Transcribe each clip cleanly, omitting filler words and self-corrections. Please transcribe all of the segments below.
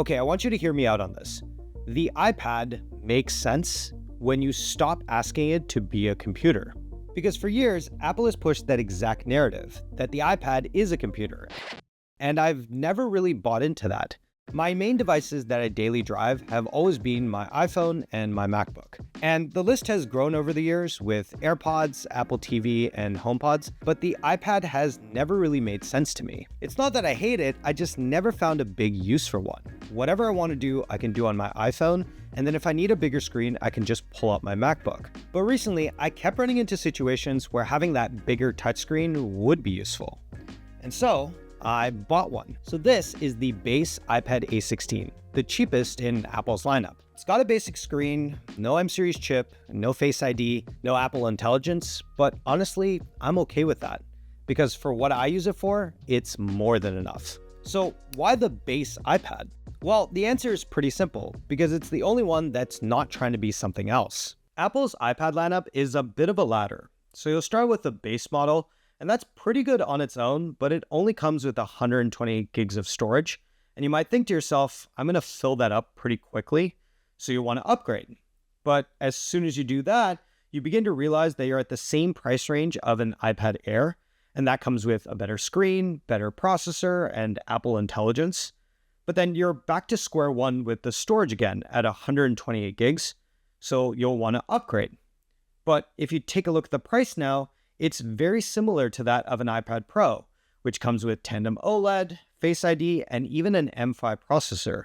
Okay, I want you to hear me out on this. The iPad makes sense when you stop asking it to be a computer. Because for years, Apple has pushed that exact narrative, that the iPad is a computer. And I've never really bought into that. My main devices that I daily drive have always been my iPhone and my MacBook. And the list has grown over the years with AirPods, Apple TV, and HomePods, but the iPad has never really made sense to me. It's not that I hate it, I just never found a big use for one. Whatever I want to do, I can do on my iPhone, and then if I need a bigger screen, I can just pull up my MacBook. But recently, I kept running into situations where having that bigger touchscreen would be useful. And so, I bought one. So this is the base iPad A16, the cheapest in Apple's lineup. It's got a basic screen, no M-series chip, no Face ID, no Apple Intelligence, but honestly, I'm okay with that. Because for what I use it for, it's more than enough. So why the base iPad? Well, the answer is pretty simple, because it's the only one that's not trying to be something else. Apple's iPad lineup is a bit of a ladder. So you'll start with the base model, and that's pretty good on its own, but it only comes with 128 gigs of storage. And you might think to yourself, I'm going to fill that up pretty quickly, so you want to upgrade. But as soon as you do that, you begin to realize that you're at the same price range of an iPad Air, and that comes with a better screen, better processor, and Apple Intelligence. But then you're back to square one with the storage again at 128 gigs, so you'll want to upgrade. But if you take a look at the price now, it's very similar to that of an iPad Pro, which comes with tandem OLED, Face ID, and even an M5 processor.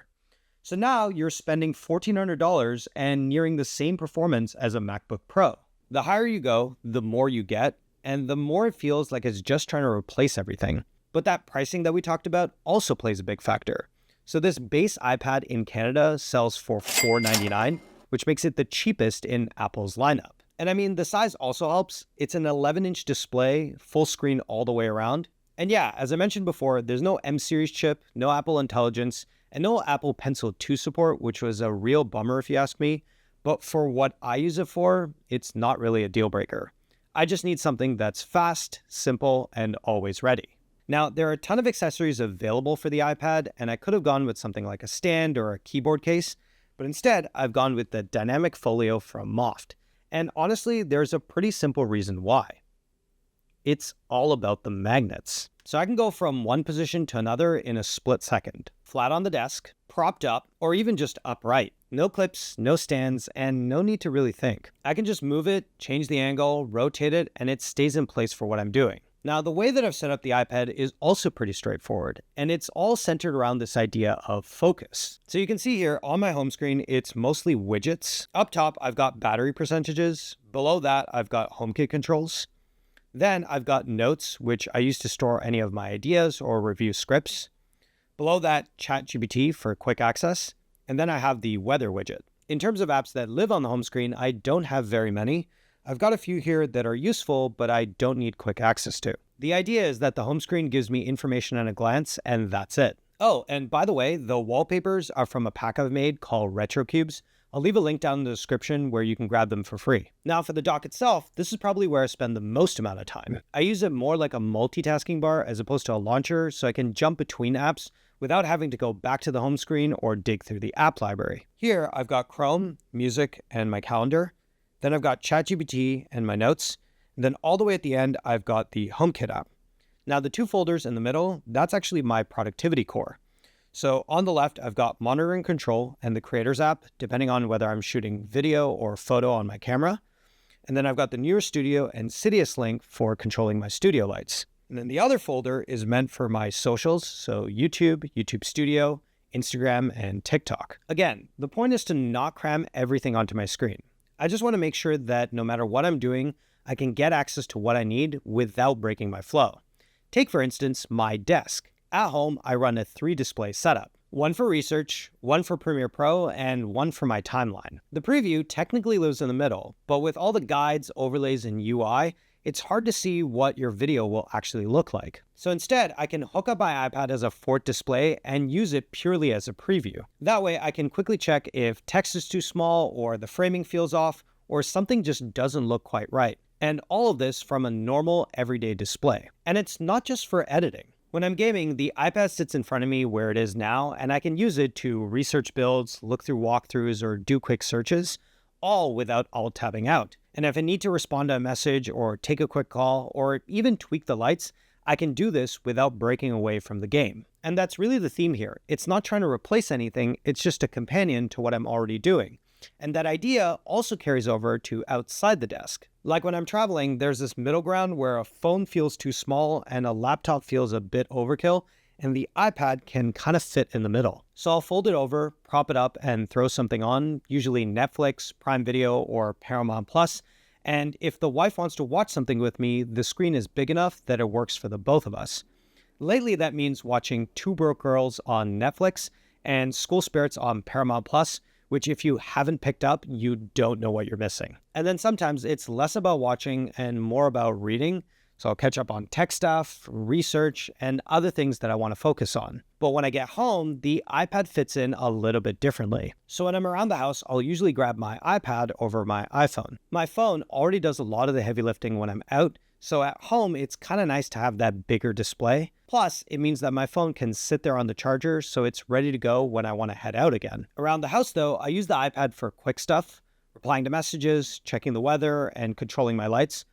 So now you're spending $1,400 and nearing the same performance as a MacBook Pro. The higher you go, the more you get, and the more it feels like it's just trying to replace everything. But that pricing that we talked about also plays a big factor. So this base iPad in Canada sells for $499, which makes it the cheapest in Apple's lineup. And I mean, the size also helps. It's an 11-inch display, full screen all the way around. And yeah, as I mentioned before, there's no M-series chip, no Apple Intelligence, and no Apple Pencil 2 support, which was a real bummer if you ask me. But for what I use it for, it's not really a deal breaker. I just need something that's fast, simple, and always ready. Now, there are a ton of accessories available for the iPad, and I could have gone with something like a stand or a keyboard case, but instead, I've gone with the dynamic folio from Moft. And honestly, there's a pretty simple reason why. It's all about the magnets. So I can go from one position to another in a split second. Flat on the desk, propped up, or even just upright. No clips, no stands, and no need to really think. I can just move it, change the angle, rotate it, and it stays in place for what I'm doing. Now, the way that I've set up the iPad is also pretty straightforward, and it's all centered around this idea of focus. So you can see here on my home screen, it's mostly widgets. Up top, I've got battery percentages. Below that, I've got HomeKit controls. Then I've got notes, which I use to store any of my ideas or review scripts. Below that, ChatGPT for quick access. And then I have the weather widget. In terms of apps that live on the home screen, I don't have very many. I've got a few here that are useful, but I don't need quick access to. The idea is that the home screen gives me information at a glance, and that's it. Oh, and by the way, the wallpapers are from a pack I've made called Retro Cubes. I'll leave a link down in the description where you can grab them for free. Now for the dock itself, this is probably where I spend the most amount of time. I use it more like a multitasking bar as opposed to a launcher, so I can jump between apps without having to go back to the home screen or dig through the app library. Here, I've got Chrome, Music, and my calendar. Then I've got ChatGPT and my notes. And then all the way at the end, I've got the HomeKit app. Now the two folders in the middle, that's actually my productivity core. So on the left, I've got Monitoring Control and the Creators app, depending on whether I'm shooting video or photo on my camera. And then I've got the Newer Studio and Cydious link for controlling my studio lights. And then the other folder is meant for my socials, so YouTube, YouTube Studio, Instagram, and TikTok. Again, the point is to not cram everything onto my screen. I just want to make sure that no matter what I'm doing, I can get access to what I need without breaking my flow. Take, for instance, my desk. At home, I run a 3-display setup. One for research, one for Premiere Pro, and one for my timeline. The preview technically lives in the middle, but with all the guides, overlays, and UI, it's hard to see what your video will actually look like. So instead, I can hook up my iPad as a 4th display and use it purely as a preview. That way, I can quickly check if text is too small or the framing feels off or something just doesn't look quite right. And all of this from a normal everyday display. And it's not just for editing. When I'm gaming, the iPad sits in front of me where it is now, and I can use it to research builds, look through walkthroughs, or do quick searches, all without alt-tabbing out. And if I need to respond to a message or take a quick call or even tweak the lights, I can do this without breaking away from the game. And that's really the theme here. It's not trying to replace anything, it's just a companion to what I'm already doing. And that idea also carries over to outside the desk. Like when I'm traveling, there's this middle ground where a phone feels too small and a laptop feels a bit overkill, and the iPad can kind of fit in the middle. So I'll fold it over, prop it up, and throw something on, usually Netflix, Prime Video, or Paramount Plus. And if the wife wants to watch something with me, the screen is big enough that it works for the both of us. Lately, that means watching Two Broke Girls on Netflix and School Spirits on Paramount Plus, which if you haven't picked up, you don't know what you're missing. And then sometimes it's less about watching and more about reading. So I'll catch up on tech stuff, research, and other things that I want to focus on. But when I get home, the iPad fits in a little bit differently. So when I'm around the house, I'll usually grab my iPad over my iPhone. My phone already does a lot of the heavy lifting when I'm out, so at home, it's kind of nice to have that bigger display. Plus, it means that my phone can sit there on the charger, so it's ready to go when I want to head out again. Around the house, though, I use the iPad for quick stuff, replying to messages, checking the weather, and controlling my lights.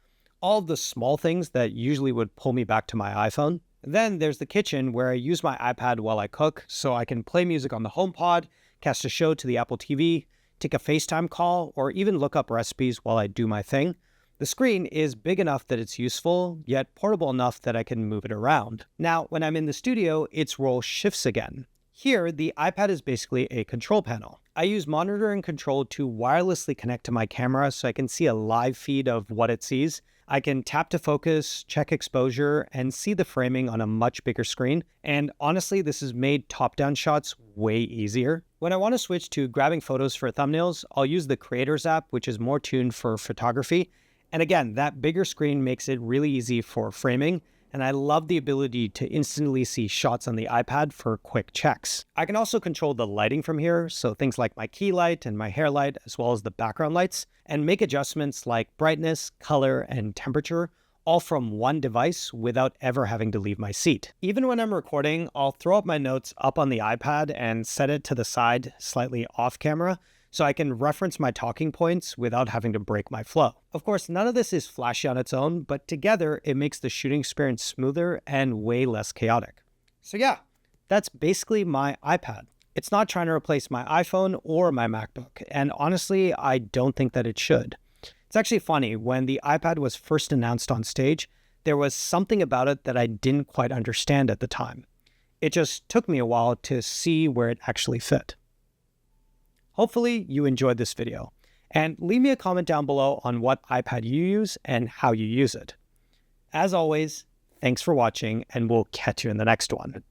All of the small things that usually would pull me back to my iPhone. Then there's the kitchen where I use my iPad while I cook, so I can play music on the HomePod, cast a show to the Apple TV, take a FaceTime call, or even look up recipes while I do my thing. The screen is big enough that it's useful, yet portable enough that I can move it around. Now, when I'm in the studio, its role shifts again. Here, the iPad is basically a control panel. I use monitor and control to wirelessly connect to my camera so I can see a live feed of what it sees. I can tap to focus, check exposure, and see the framing on a much bigger screen. And honestly, this has made top-down shots way easier. When I want to switch to grabbing photos for thumbnails, I'll use the Creators app, which is more tuned for photography. And again, that bigger screen makes it really easy for framing, and I love the ability to instantly see shots on the iPad for quick checks. I can also control the lighting from here, so things like my key light and my hair light, as well as the background lights, and make adjustments like brightness, color, and temperature, all from one device without ever having to leave my seat. Even when I'm recording, I'll throw up my notes up on the iPad and set it to the side, slightly off camera, so I can reference my talking points without having to break my flow. Of course, none of this is flashy on its own, but together it makes the shooting experience smoother and way less chaotic. So yeah, that's basically my iPad. It's not trying to replace my iPhone or my MacBook, and honestly, I don't think that it should. It's actually funny, when the iPad was first announced on stage, there was something about it that I didn't quite understand at the time. It just took me a while to see where it actually fit. Hopefully you enjoyed this video, and leave me a comment down below on what iPad you use and how you use it. As always, thanks for watching, and we'll catch you in the next one.